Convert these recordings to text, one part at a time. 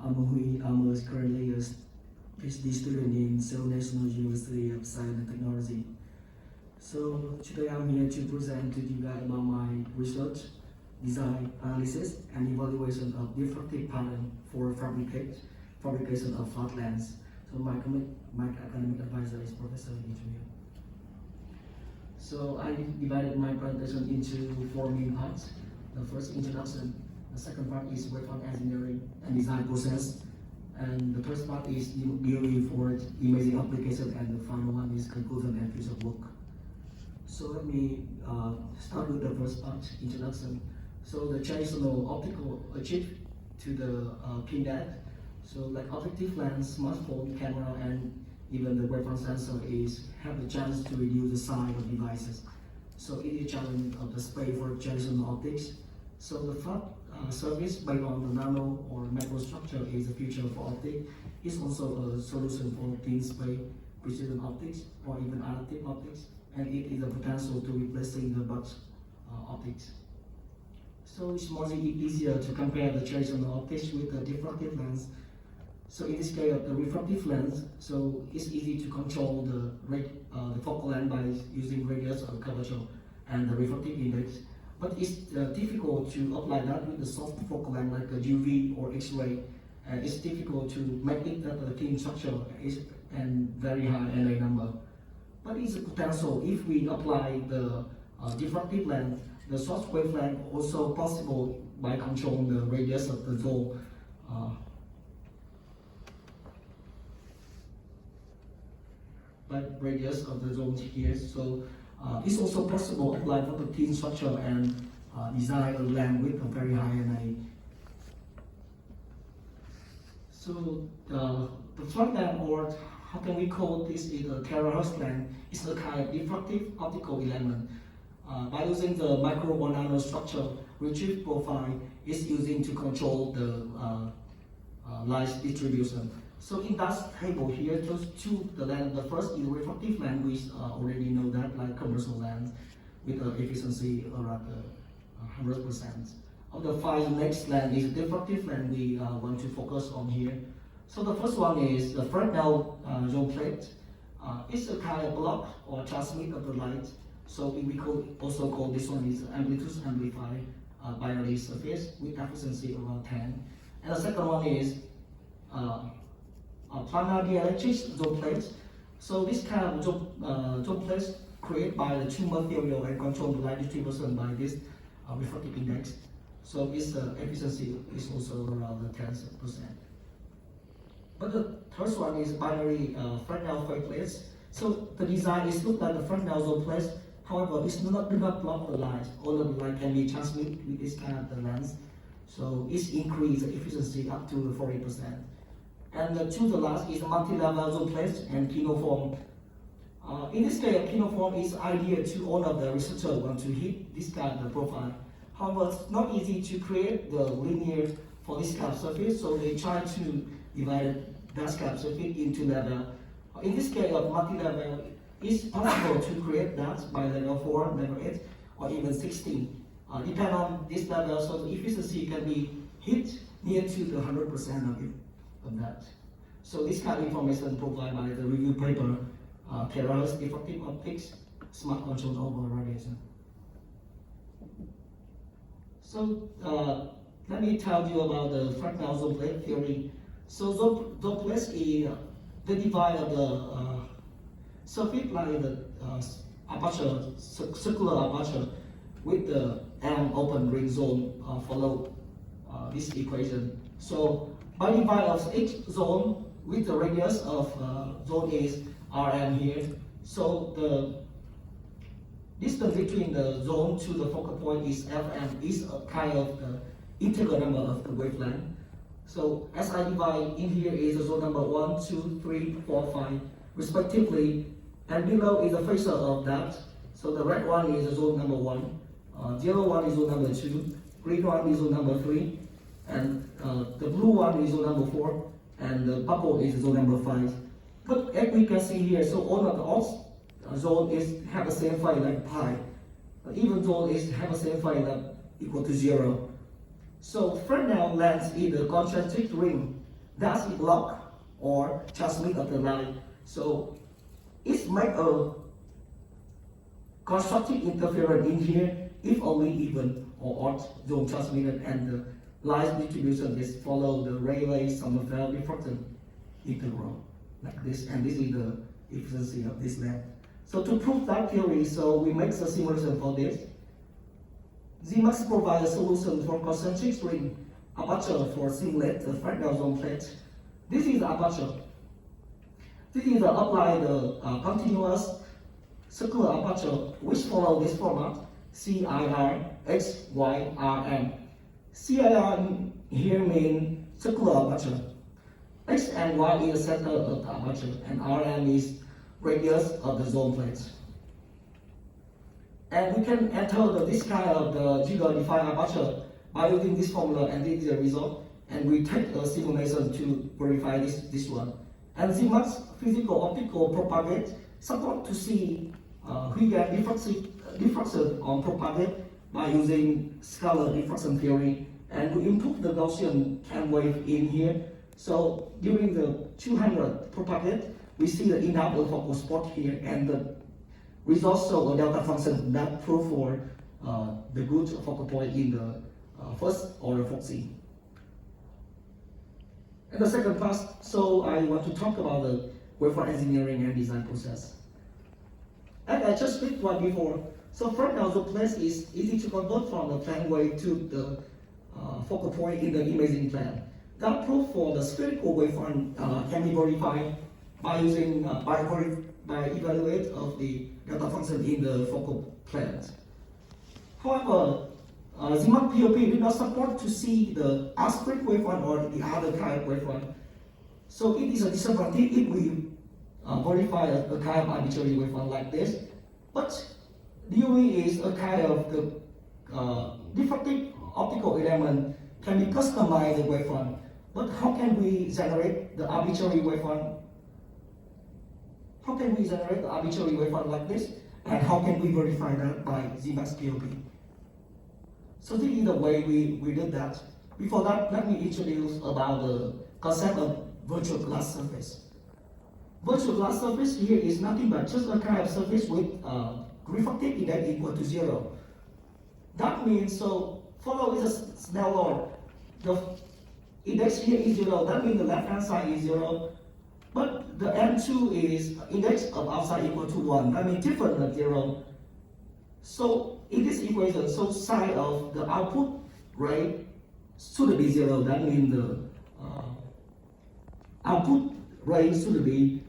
I'm currently a PhD student in Seoul National University of Science and Technology. So today I'm here to present to you guys about my research, design, analysis, and evaluation of diffractive pattern for fabrication of flat lens. So my academic advisor is Professor Jeju. So I divided my presentation into 4 main parts. The first, introduction. The second part is waveform engineering and design process. And the first part is dealing for imaging application, and the final one is conclusion and future work. So let me start with the first part, introduction. So the traditional optical achieved to the PINDAC. So like objective lens, smartphone, camera, and even the waveform sensor have the chance to reduce the size of devices. So it is a challenge of the space for traditional optics. So the flat surface based on the nano or macro structure is the future for optics. It's also a solution for thin space precision optics or even additive optics, and it is a potential to replacing the bulk optics. So it's more easier to compare the traditional optics with the diffractive lens. So in this case of the refractive lens, so it's easy to control the focal length by using radius or curvature and the refractive index. But it's difficult to apply that with the soft focal length like a UV or X-ray. And it's difficult to make it that the thin structure and very high NA number. But it's a potential if we apply the diffractive lens. The short wavelength also possible by controlling the radius of the zone. Radius of the zone here. So it's also possible to apply for the thin structure and design a lens with a very high NA. So the front lens, or how can we call this, is a terahertz lens, is a kind of diffractive optical element. By using the micro or nano structure, retrieve profile is using to control the light distribution. So in that table here, those two, the lens, the first is refractive lens, which already know that, like commercial lens, with the efficiency around 100%. Of the 5 next lens is diffractive lens we want to focus on here. So the first one is the Frontal zone plate. It's a kind of block or transmit of the light. So we also call this one is amplitude amplified binary surface with efficiency around 10. And the second one is planar dielectric zone plates. So this kind of zone plates created by the two material and control the light distribution by this refractive index. So its efficiency is also around 10%. But the first one is binary Fresnel fake plates. So the design is look like the Fresnel zone plates. However, it do not block the light. All of the light can be transmitted with this kind of the lens. So it's increased the efficiency up to 40%. And to the last is multi-level zone plates and kinoform. In this case, kinoform is ideal to all of the researchers want to hit this kind of profile. However, it's not easy to create the linear for this kind of surface, so they try to divide that kind of surface into level. In this case of multi-level, it's possible to create that by level 4, level 8, or even 16. Depending on this level, so the efficiency can be hit near to the 100% of that. So this kind of information provided by the review paper, terahertz diffractive optics, smart control over radiation. So let me tell you about the Fresnel zone plate theory. So zone plates is the divide of the surface like the aperture, circular aperture with the M open ring zone follow this equation. So by divide of each zone with the radius of zone is Rm here. So the distance between the zone to the focal point is Fm, is a kind of the integral number of the wavelength. So as I divide in here is the zone number 1, 2, 3, 4, 5 respectively, and below is the phasor of that. So the red one is the zone number 1, yellow one is zone number 2, green one is zone number 3, and the blue one is zone number 4, and the purple is zone number 5. But as we can see here, so all of the odd zone have the same phase like pi. Even zone have the same phase equal to 0. So Fresnel lens is a concentric ring does it lock or transmit of the light. So it's make a constructive interference in here if only even or odd zone transmitted and the light distribution is follow the Rayleigh Sommerfeld refractive integral like this, and this is the efficiency of this lab. So to prove that theory, so we make a simulation for this. ZMAX provides a solution for concentric ring aperture for simulate the fractal zone plate. This is the aperture. This is the applied continuous circular aperture which follow this format CIR X Y R M. CIR here means circular aperture. X and Y is the center of the aperture, and RM is radius of the zone plate. And we can enter this kind of the Jeju-defined aperture by using this formula, and this is the result. And we take a simulation to verify this one. And ZMAX physical optical propagate support to see we get diffraction on propagate by using scalar diffraction theory, and we improve the Gaussian cam wave in here. So during the 200 propagate, we see the enough focal spot here, and the results show a delta function that prove for the good focal point in the first order Foxy. And the second part, so I want to talk about the waveform engineering and design process. And I just picked one before. So Frontal place is easy to convert from the plane wave to the focal point in the imaging plane. That proof for the spherical waveform can be verified by using by evaluate of the delta function in the focal plane. However, ZMAX POP did not support to see the aspect waveform or the other kind of waveform. So it is a disadvantage if we verify a kind of arbitrary waveform like this. But DOE is a kind of the diffractive optical element can be customized the waveform. But how can we generate the arbitrary waveform? How can we generate the arbitrary waveform like this? And how can we verify that by ZMAX POP? So this is the way we did that. Before that, let me introduce about the concept of virtual glass surface. Virtual glass surface here is nothing but just a kind of surface with refractive index equal to 0. That means, so follow is a Snell law. The index here is 0, that means the left hand side is 0. But the M2 is index of outside equal to 1, that means different than 0. So in this equation, so side of the output ray should be 0, that means the output ray should be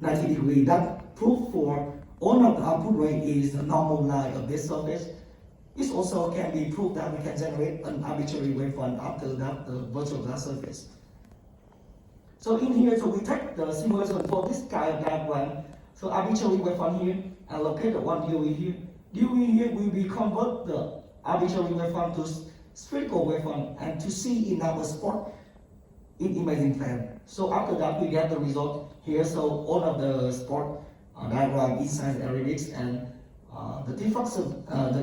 90 degrees. That proof for all of the output ray is the normal line of this surface. This also can be proved that we can generate an arbitrary waveform after that virtual glass surface. So in here, so we take the simulation for this kind of diagram. So arbitrary waveform here, and locate the one DOE here. DOE here will be convert the arbitrary waveform to spherical waveform and to see in our spot in imaging plane. So after that, we get the result here. So all of the spot diagram inside the arithmetics and the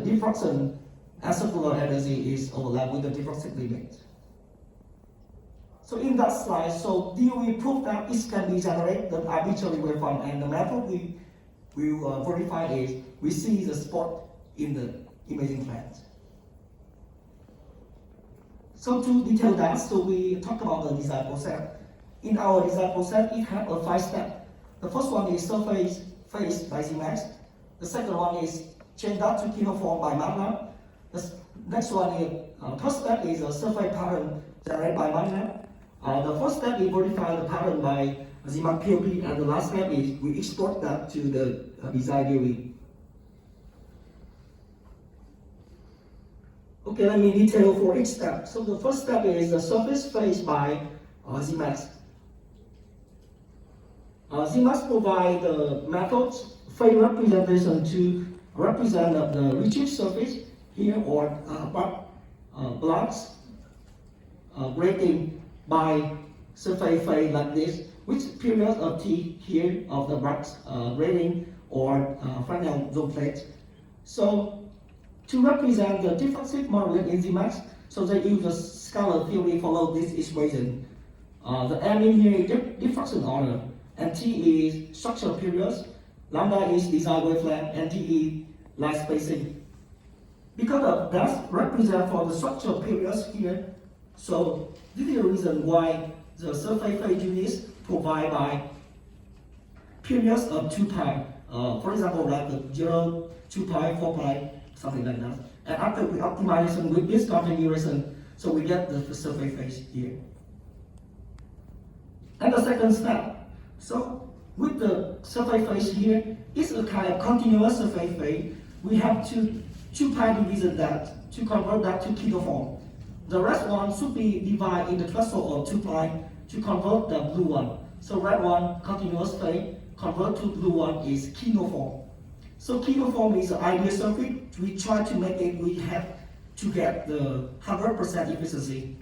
diffraction and circular energy is overlapped with the diffraction limit. So in that slide, so DOE proved that it can be generated the arbitrary waveform, and the method we will verify is we see the spot in the imaging plane. So to detail that, so we talk about the design process. In our design process, it has a 5 step. The first one is surface phase by ZMAX. The second one is change that to kinoform by MATLAB. The next one is first step is a surface pattern generated by MATLAB. The first step is verify the pattern by ZMAX POP, and the last step is we export that to the design DOE. Okay, let me detail for each step. So the first step is the surface phase by ZMAX. ZMAX provide the methods phase representation to represent the retrieved surface here or blocks grading by surface phase like this, which period of t here of the blocks grading or Frontal zone plate. So to represent the diffractive modeling in ZMAX, so they use the scalar theory follow this equation. The M in here is diffraction order, and T is structure periods, lambda is design wavelength, and D is light spacing. Because of that represent for the structure periods here, so this is the reason why the surface phase units provide by periods of 2 pi. For example, like the 0, 2 pi, 4 pi, something like that. And after we optimization with this configuration, so we get the surface phase here. And the second step, so with the surface phase here, it's a kind of continuous surface phase. We have to 2 pi division that to convert that to kinoform. The rest one should be divided in the threshold of 2 pi to convert the blue one. So red one, continuous phase, convert to blue one is kinoform. So kinoform is the ideal circuit. We try to make it, we have to get the 100% efficiency.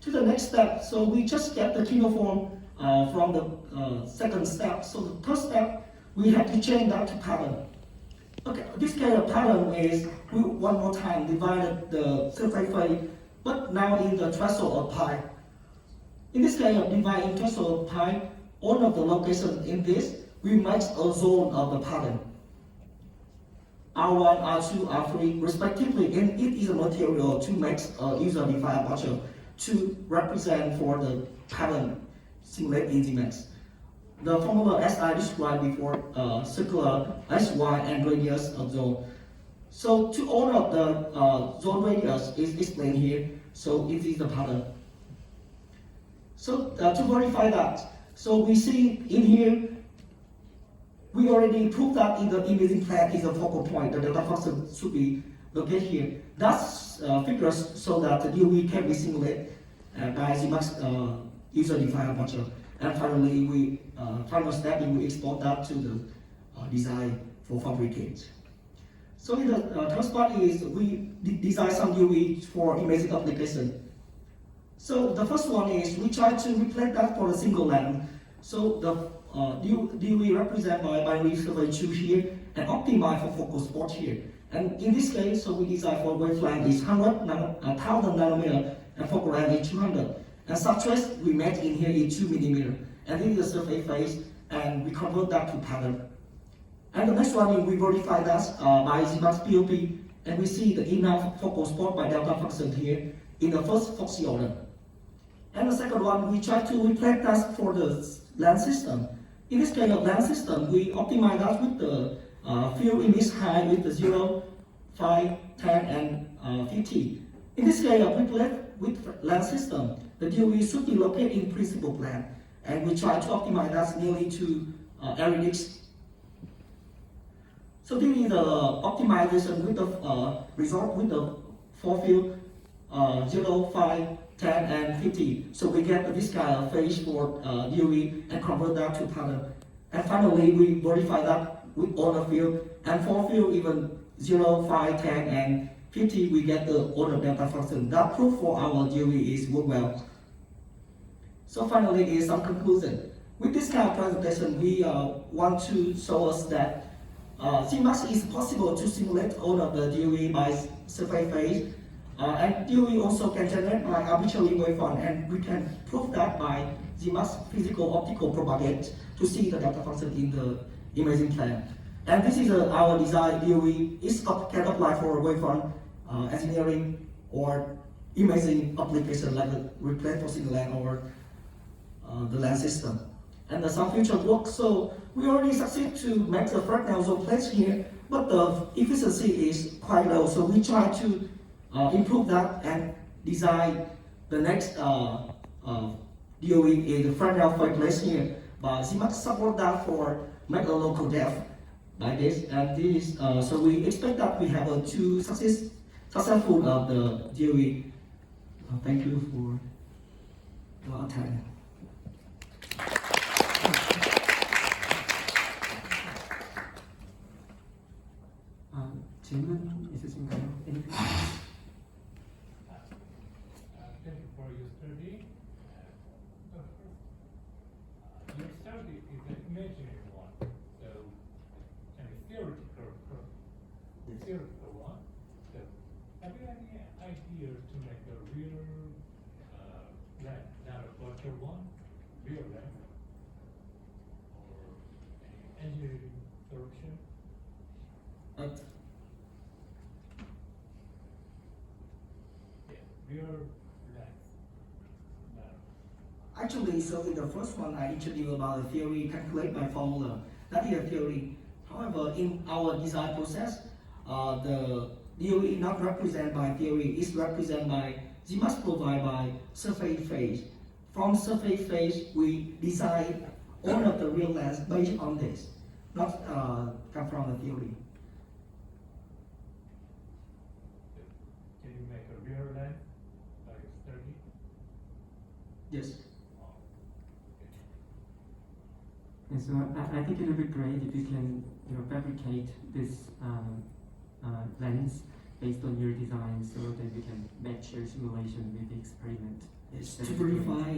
To the next step, so we just get the kinoform from the second step. So the first step, we have to change that to pattern. Okay, this kind of pattern is, we one more time divided the surface phase, but now in the threshold of pi. In this kind of divide in threshold of pi, all of the locations in this, we match a zone of the pattern. R1, R2, R3, respectively, and it is a material to make a user-defined aperture to represent for the pattern simulate EasyMax. The formula as I described before, circular SY and radius of zone. So to all of the zone radius is explained here, so it is the pattern. So to verify that, so we see in here, we already proved that in the imaging plan is a focal point, the delta function should be located here. That's figures so that the DOE can be simulated by ZMAX user-defined aperture. And finally, we final step, we export that to the design for fabricate. So in the first part is we design some DOE for imaging application. So the first one is we try to replace that for a single length. So the DOE represented by binary survey 2 here and optimize for focal spot here. And in this case, so we design for wavelength is 1,000 nanometer and focal length is 200. And subtract we made in here is 2 millimeter. And this is the surface phase, and we convert that to pattern. And the next one is we verify that by ZMAX POP, and we see the enough focal spot by delta function here in the first Foxy order. And the second one, we try to replace that for the lens system. In this kind of lens system, we optimize that with the field image height with the 0, 5, 10, and 50. In this kind of replace with lens system, the DOE should be located in principal plane, and we try to optimize that nearly to aerodynamics. So this is the optimization with the result with the 4 field 0, 5, 10, and 50. So we get this kind of phase for DOE and convert that to pattern. And finally, we verify that with all the field, and 4 field even 0, 5, 10, and 50, we get the order delta function. That proof for our DOE is work well. So finally is some conclusion. With this kind of presentation, we want to show us that CMAX is possible to simulate all of the DOE by surface phase. And DOE also can generate by arbitrary waveform, and we can prove that by ZMAX physical optical propagate to see the delta function in the imaging plan. And this is our design DOE is can apply for waveform engineering or imaging application like the replace for lens or the lens system. And some future work, so we already succeed to make the Frontal zone place here, but the efficiency is quite low, so we try to improve that and design the next DOE in the Frontal place here. But ZMAX support that for make a local depth like this, and this so we expect that we have a two successful of the DOE. Thank you for your time. 질문 있으신가요? Anything? Thank you for your study. Your study is an imaginary one, so and a theoretical one. So have you any idea to make a real real length or any engineering solution? Uh, Yeah, real length. No. Actually, so in the first one, I introduced about the theory, calculate by formula. That is a theory. However, in our design process, the DOE not represented by theory, is represented by, you must provide by surface phase. From surface phase, we design all of the real length based on this, not come from the theory. Can you make a real length like 30? Yes. Oh, okay. And so I think it would be great if you can, fabricate this lens based on your design, so that we can match your simulation with the experiment. Yes, to verify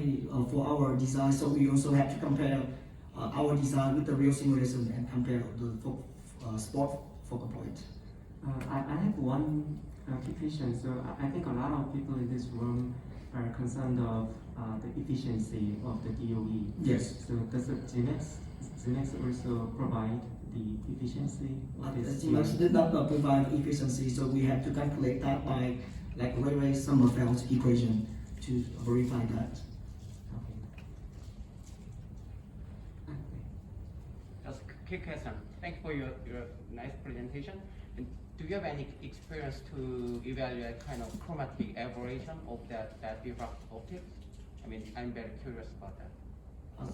for our design, so we also have to compare our design with the real simulation and compare the spot focal point. I have one quick question. So I think a lot of people in this room are concerned of the efficiency of the DOE. Yes. So does the GMX also provide the efficiency of this? GMX did not provide efficiency, so we have to calculate that by like Rayleigh Sommerfeld equation to verify that. Okay. Just a quick question. Thank you for your nice presentation. And do you have any experience to evaluate kind of chromatic aberration of that diffract optics? I mean, I'm very curious about that.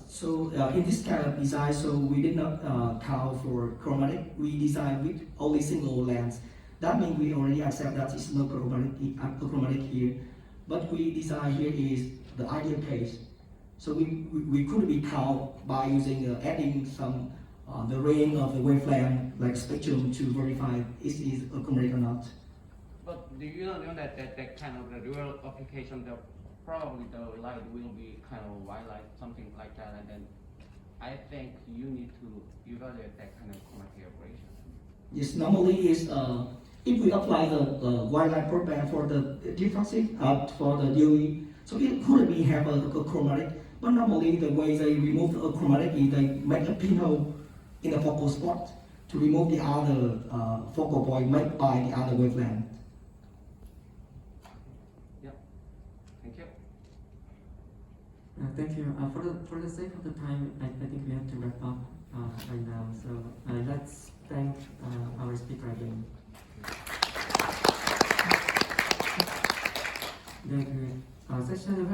So in this kind of design, so we did not count for chromatic. We designed with only single lens. That means we already accept that it's no chromatic here. But we design here is the ideal case. So we could be count by using adding some the range of the wavelength like spectrum to verify is a chromatic or not. But do you know that kind of the real application, probably the light will be kind of white light, something like that, and then I think you need to evaluate that kind of chromatic aberration. Yes, normally is if we apply the white light broadband for the diffraction for the DOE, so it could be have a chromatic, but normally the way they remove the chromatic is they make a pinhole in the focal spot to remove the other focal point made by the other wavelength. Yeah. Thank you. Thank you. For the sake of the time, I think we have to wrap up right now. So let's thank our speaker again. 네, 그 세션을